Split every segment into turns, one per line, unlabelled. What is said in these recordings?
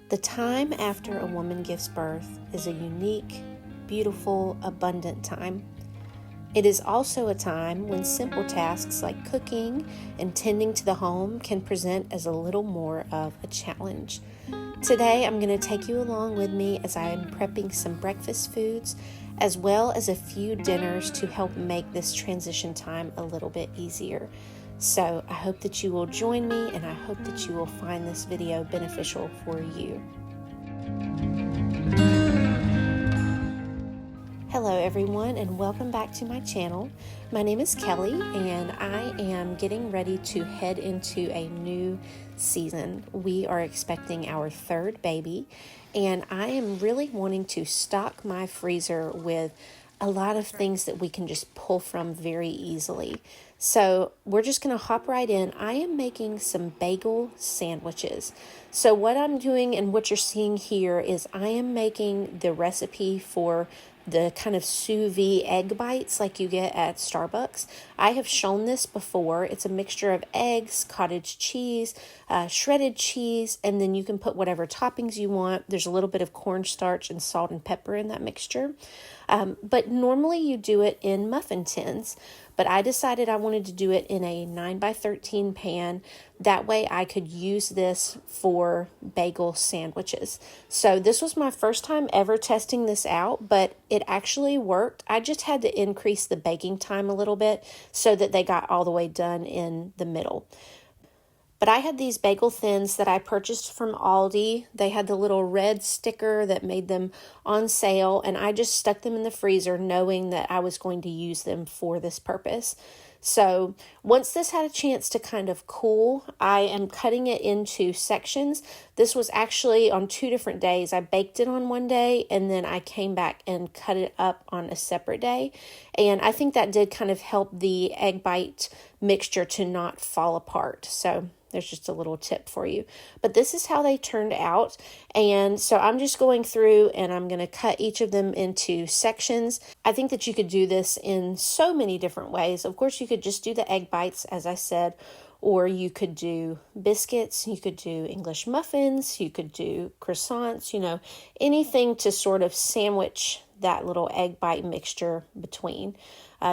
The time after a woman gives birth is a unique, beautiful, abundant time. It is also a time when simple tasks like cooking and tending to the home can present as a little more of a challenge. Today, I'm going to take you along with me as I am prepping some breakfast foods, as well as a few dinners to help make this transition time a little bit easier. So I hope that you will join me, and I hope that you will find this video beneficial for you. Hello everyone, and welcome back to my channel. My name is Kelly, and I am getting ready to head into a new season. We are expecting our third baby, and I am really wanting to stock my freezer with a lot of things that we can just pull from very easily. So we're just going to hop right in. I am making some bagel sandwiches. So what I'm doing and what you're seeing here is I am making the recipe for the kind of sous vide egg bites like you get at Starbucks. I have shown this before. It's a mixture of eggs, cottage cheese, shredded cheese, and then you can put whatever toppings you want. There's a little bit of cornstarch and salt and pepper in that mixture. But normally you do it in muffin tins, but I decided I wanted to do it in a 9x13 pan. That way I could use this for bagel sandwiches. So this was my first time ever testing this out, but it actually worked. I just had to increase the baking time a little bit so that they got all the way done in the middle. But I had these bagel thins that I purchased from Aldi. They had the little red sticker that made them on sale, and I just stuck them in the freezer knowing that I was going to use them for this purpose. So once this had a chance to kind of cool, I am cutting it into sections. This was actually on 2 different days. I baked it on one day, and then I came back and cut it up on a separate day. And I think that did kind of help the egg bite mixture to not fall apart. So there's just a little tip for you. But this is how they turned out. And so I'm just going through and I'm going to cut each of them into sections. I think that you could do this in so many different ways. Of course, you could just do the egg bites, as I said, or you could do biscuits, you could do English muffins, you could do croissants, anything to sort of sandwich that little egg bite mixture between.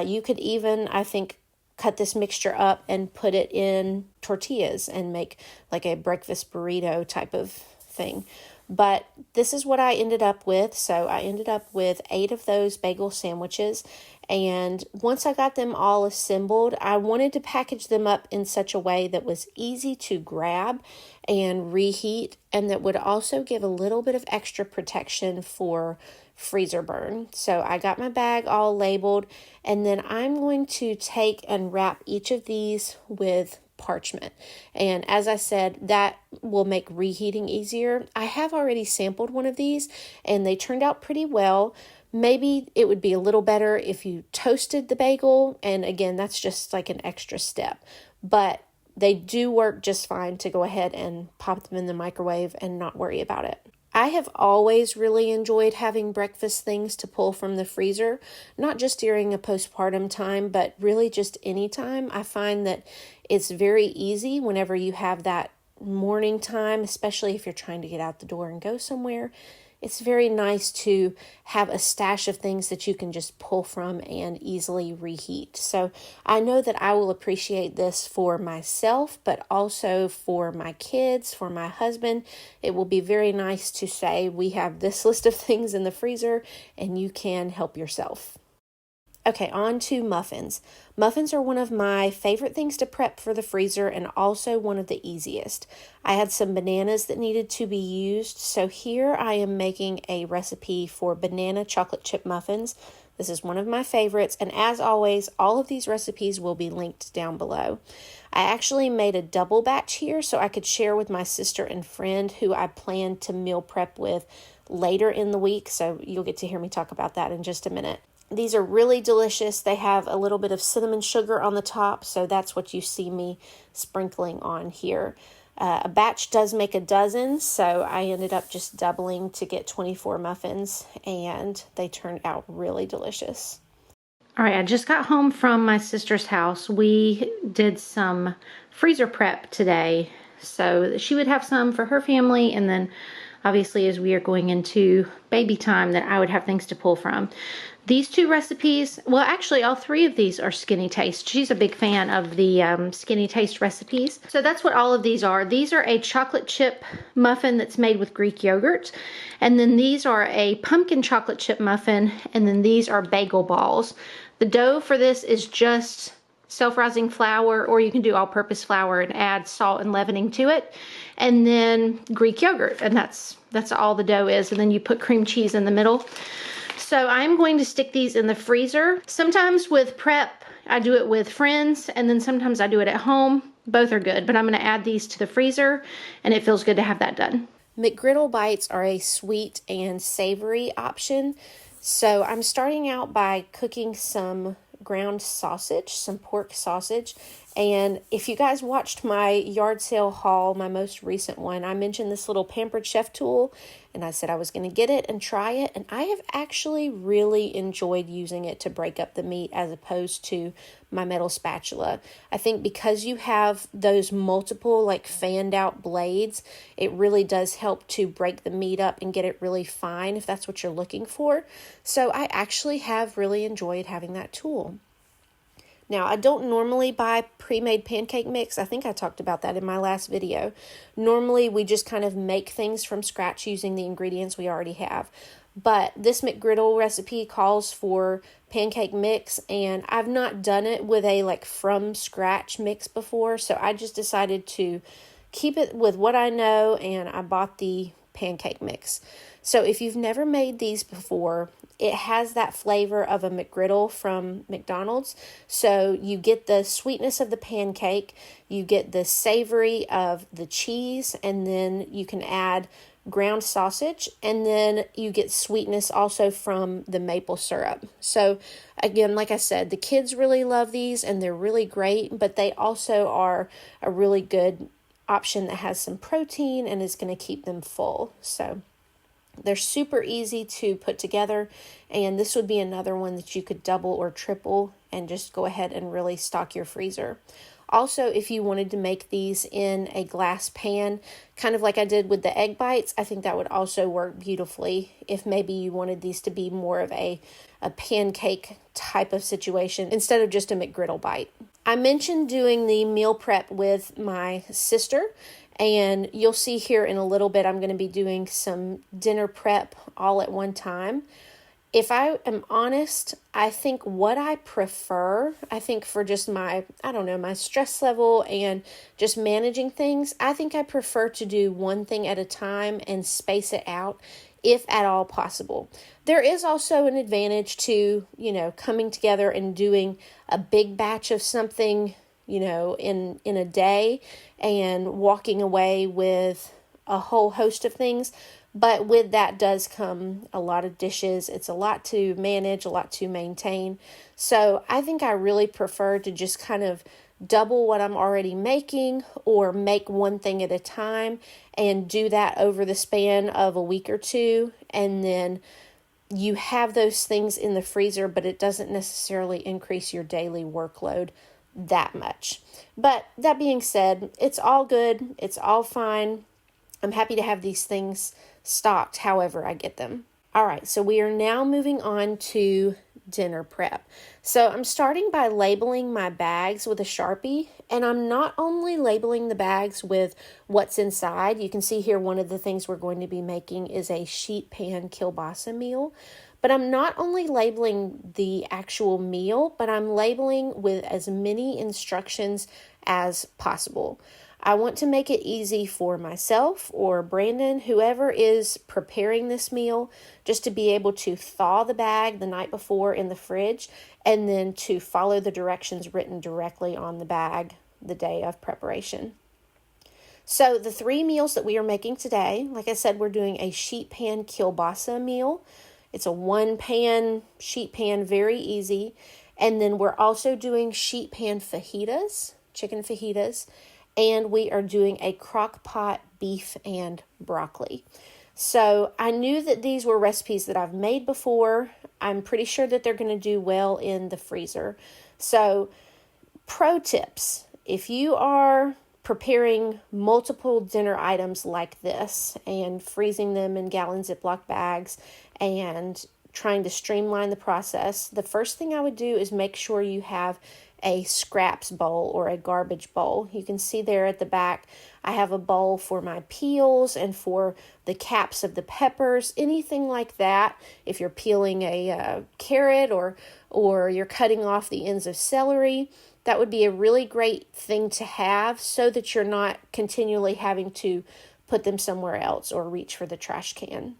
You could even, I think, cut this mixture up and put it in tortillas and make like a breakfast burrito type of thing. But this is what I ended up with. So I ended up with 8 of those bagel sandwiches. And once I got them all assembled, I wanted to package them up in such a way that was easy to grab and reheat, and that would also give a little bit of extra protection for freezer burn. So I got my bag all labeled, and then I'm going to take and wrap each of these with parchment. And as I said, that will make reheating easier. I have already sampled one of these, and they turned out pretty well. Maybe it would be a little better if you toasted the bagel, and again, that's just like an extra step. But they do work just fine to go ahead and pop them in the microwave and not worry about it. I have always really enjoyed having breakfast things to pull from the freezer, not just during a postpartum time, but really just any time. I find that it's very easy whenever you have that morning time, especially if you're trying to get out the door and go somewhere. It's very nice to have a stash of things that you can just pull from and easily reheat. So I know that I will appreciate this for myself, but also for my kids, for my husband. It will be very nice to say we have this list of things in the freezer and you can help yourself. Okay, on to muffins. Muffins are one of my favorite things to prep for the freezer and also one of the easiest. I had some bananas that needed to be used, so here I am making a recipe for banana chocolate chip muffins. This is one of my favorites, and as always, all of these recipes will be linked down below. I actually made a double batch here so I could share with my sister and friend who I plan to meal prep with later in the week, so you'll get to hear me talk about that in just a minute. These are really delicious. They have a little bit of cinnamon sugar on the top, so that's what you see me sprinkling on here. A batch does make a dozen, so I ended up just doubling to get 24 muffins, and they turned out really delicious. All right, I just got home from my sister's house. We did some freezer prep today, so she would have some for her family, and then
obviously, as we are going into baby time, that I would have things to pull from. These 2 recipes, well, actually, all 3 of these are Skinny Taste. She's a big fan of the Skinny Taste recipes. So that's what all of these are. These are a chocolate chip muffin that's made with Greek yogurt. And then these are a pumpkin chocolate chip muffin. And then these are bagel balls. The dough for this is just self-rising flour, or you can do all-purpose flour and add salt and leavening to it. And then Greek yogurt. And that's all the dough is. And then you put cream cheese in the middle. So I'm going to stick these in the freezer. Sometimes with prep, I do it with friends, and then sometimes I do it at home. Both are good, but I'm going to add these to the freezer, and it feels good to have that done.
McGriddle Bites are a sweet and savory option. So I'm starting out by cooking some ground sausage, some pork sausage. And if you guys watched my yard sale haul, my most recent one, I mentioned this little Pampered Chef tool, and I said I was going to get it and try it. And I have actually really enjoyed using it to break up the meat as opposed to my metal spatula. I think because you have those multiple like fanned out blades, it really does help to break the meat up and get it really fine if that's what you're looking for. So I actually have really enjoyed having that tool. Now, I don't normally buy pre-made pancake mix. I think I talked about that in my last video. Normally, we just kind of make things from scratch using the ingredients we already have. But this McGriddle recipe calls for pancake mix, and I've not done it with a like from scratch mix before. So I just decided to keep it with what I know, and I bought the pancake mix. So if you've never made these before, it has that flavor of a McGriddle from McDonald's. So you get the sweetness of the pancake, you get the savory of the cheese, and then you can add ground sausage, and then you get sweetness also from the maple syrup. So again, like I said, the kids really love these and they're really great, but they also are a really good option that has some protein and is going to keep them full. So they're super easy to put together, and this would be another one that you could double or triple and just go ahead and really stock your freezer. Also, if you wanted to make these in a glass pan, kind of like I did with the egg bites, I think that would also work beautifully if maybe you wanted these to be more of a pancake type of situation instead of just a McGriddle bite. I mentioned doing the meal prep with my sister, and you'll see here in a little bit I'm going to be doing some dinner prep all at one time. If I am honest, I think what I prefer, I think for just my stress level and just managing things, I think I prefer to do one thing at a time and space it out if at all possible. There is also an advantage to, coming together and doing a big batch of something, in a day and walking away with a whole host of things. But with that does come a lot of dishes. It's a lot to manage, a lot to maintain. So I think I really prefer to just kind of double what I'm already making or make one thing at a time and do that over the span of a week or two. And then you have those things in the freezer, but it doesn't necessarily increase your daily workload that much. But that being said, it's all good. It's all fine. I'm happy to have these things stocked however I get them. All right, so we are now moving on to dinner prep. So I'm starting by labeling my bags with a Sharpie, and I'm not only labeling the bags with what's inside. You can see here one of the things we're going to be making is a sheet pan kielbasa meal. But I'm not only labeling the actual meal, but I'm labeling with as many instructions as possible. I want to make it easy for myself or Brandon, whoever is preparing this meal, just to be able to thaw the bag the night before in the fridge and then to follow the directions written directly on the bag the day of preparation. So the 3 meals that we are making today, like I said, we're doing a sheet pan kielbasa meal. It's a 1-pan sheet pan, very easy. And then we're also doing sheet pan fajitas, chicken fajitas. And we are doing a crock pot beef and broccoli. So I knew that these were recipes that I've made before. I'm pretty sure that they're going to do well in the freezer. So pro tips, if you are preparing multiple dinner items like this and freezing them in gallon Ziploc bags and trying to streamline the process, the first thing I would do is make sure you have a scraps bowl or a garbage bowl. You can see there at the back, I have a bowl for my peels and for the caps of the peppers, anything like that. If you're peeling a carrot or you're cutting off the ends of celery, that would be a really great thing to have so that you're not continually having to put them somewhere else or reach for the trash can.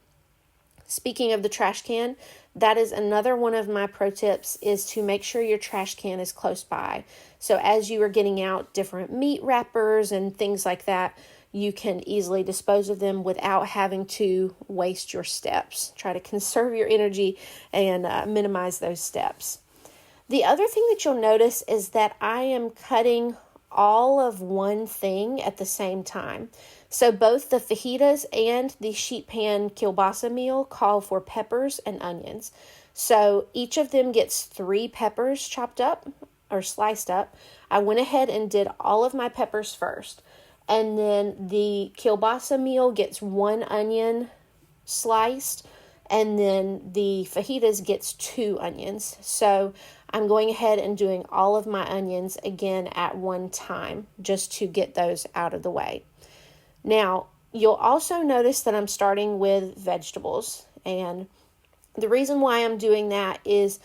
Speaking of the trash can, that is another one of my pro tips, is to make sure your trash can is close by. So as you are getting out different meat wrappers and things like that, you can easily dispose of them without having to waste your steps. Try to conserve your energy and minimize those steps. The other thing that you'll notice is that I am cutting all of one thing at the same time. So both the fajitas and the sheet pan kielbasa meal call for peppers and onions. So each of them gets 3 peppers chopped up or sliced up. I went ahead and did all of my peppers first. And then the kielbasa meal gets 1 onion sliced. And then the fajitas gets 2 onions. So I'm going ahead and doing all of my onions again at one time just to get those out of the way. Now, you'll also notice that I'm starting with vegetables. And the reason why I'm doing that is,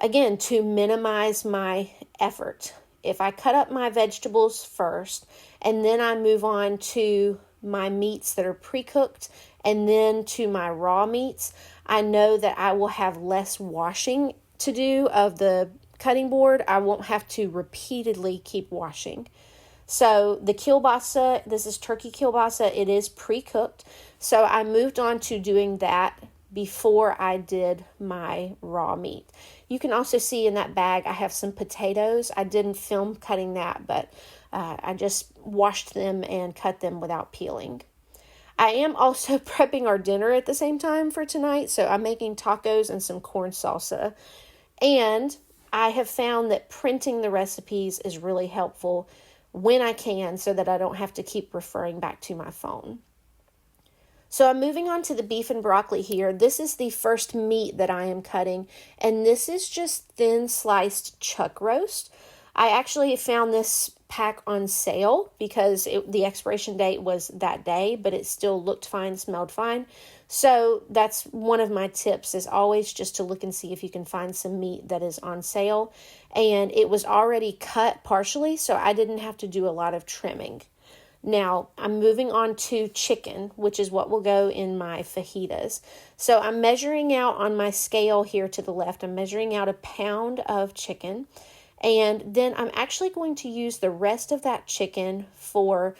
again, to minimize my effort. If I cut up my vegetables first and then I move on to my meats that are pre-cooked and then to my raw meats, I know that I will have less washing to do of the cutting board. I won't have to repeatedly keep washing. So the kielbasa, this is turkey kielbasa, it is pre-cooked. So I moved on to doing that before I did my raw meat. You can also see in that bag I have some potatoes. I didn't film cutting that, but I just washed them and cut them without peeling. I am also prepping our dinner at the same time for tonight. So I'm making tacos and some corn salsa. And I have found that printing the recipes is really helpful when I can so that I don't have to keep referring back to my phone. So I'm moving on to the beef and broccoli here. This is the first meat that I am cutting, and this is just thin sliced chuck roast. I actually found this pack on sale because the expiration date was that day, but it still looked fine, smelled fine. So that's one of my tips, is always just to look and see if you can find some meat that is on sale. And it was already cut partially, so I didn't have to do a lot of trimming. Now, I'm moving on to chicken, which is what will go in my fajitas. So I'm measuring out on my scale here to the left. I'm measuring out 1 pound of chicken. And then I'm actually going to use the rest of that chicken for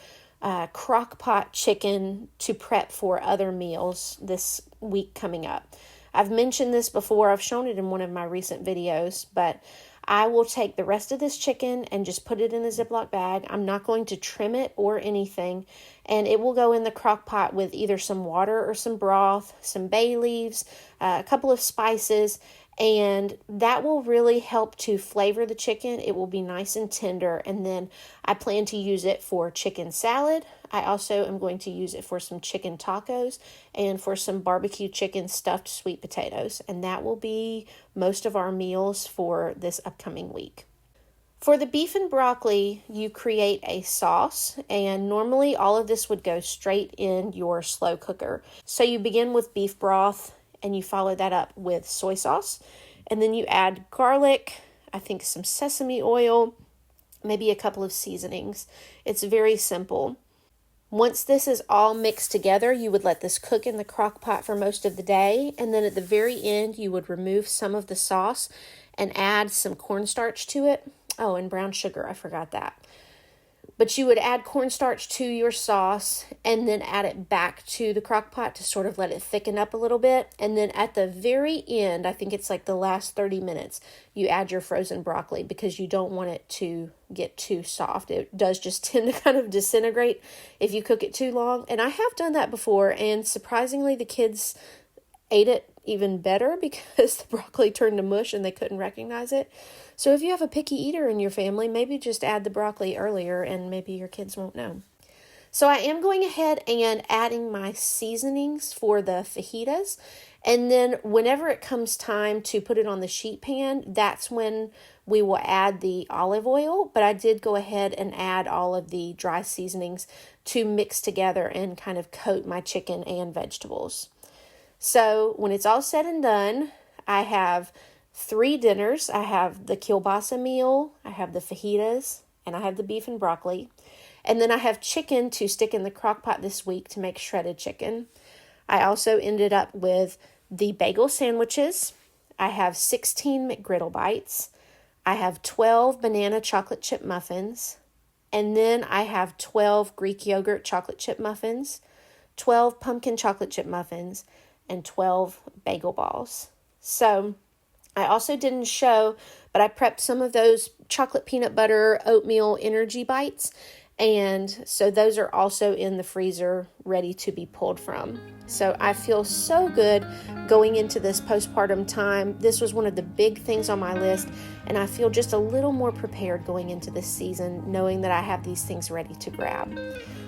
crock pot chicken to prep for other meals this week coming up. I've mentioned this before. I've shown it in one of my recent videos, but I will take the rest of this chicken and just put it in a Ziploc bag. I'm not going to trim it or anything, and it will go in the crock pot with either some water or some broth, some bay leaves, a couple of spices, and that will really help to flavor the chicken. It will be nice and tender, and then I plan to use it for chicken salad. I also am going to use it for some chicken tacos and for some barbecue chicken stuffed sweet potatoes, and that will be most of our meals for this upcoming week. For the beef and broccoli, you create a sauce, and normally all of this would go straight in your slow cooker. So you begin with beef broth, and you follow that up with soy sauce, and then you add garlic, I think some sesame oil, maybe a couple of seasonings. It's very simple. Once this is all mixed together, you would let this cook in the crock pot for most of the day, and then at the very end, you would remove some of the sauce and add some cornstarch to it. Oh, and brown sugar, I forgot that. But you would add cornstarch to your sauce and then add it back to the crock pot to sort of let it thicken up a little bit. And then at the very end, I think it's like the last 30 minutes, you add your frozen broccoli because you don't want it to get too soft. It does just tend to kind of disintegrate if you cook it too long. And I have done that before, and surprisingly, the kids ate it even better because the broccoli turned to mush and they couldn't recognize it. So if you have a picky eater in your family, maybe just add the broccoli earlier and maybe your kids won't know. So I am going ahead and adding my seasonings for the fajitas. And then whenever it comes time to put it on the sheet pan, that's when we will add the olive oil. But I did go ahead and add all of the dry seasonings to mix together and kind of coat my chicken and vegetables. So when it's all said and done, I have 3 dinners. I have the kielbasa meal, I have the fajitas, and I have the beef and broccoli. And then I have chicken to stick in the crock pot this week to make shredded chicken. I also ended up with the bagel sandwiches. I have 16 McGriddle Bites. I have 12 banana chocolate chip muffins. And then I have 12 Greek yogurt chocolate chip muffins, 12 pumpkin chocolate chip muffins, and 12 bagel balls. So I also didn't show, but I prepped some of those chocolate peanut butter oatmeal energy bites. And so those are also in the freezer ready to be pulled from. So I feel so good going into this postpartum time. This was one of the big things on my list, and I feel just a little more prepared going into this season, knowing that I have these things ready to grab.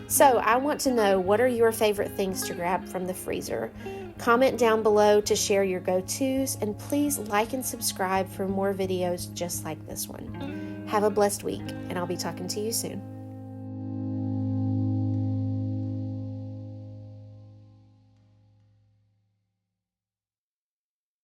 So I want to know, what are your favorite things to grab from the freezer? Comment down below to share your go-tos, and please like and subscribe for more videos just like this one. Have a blessed week, and I'll be talking to you soon.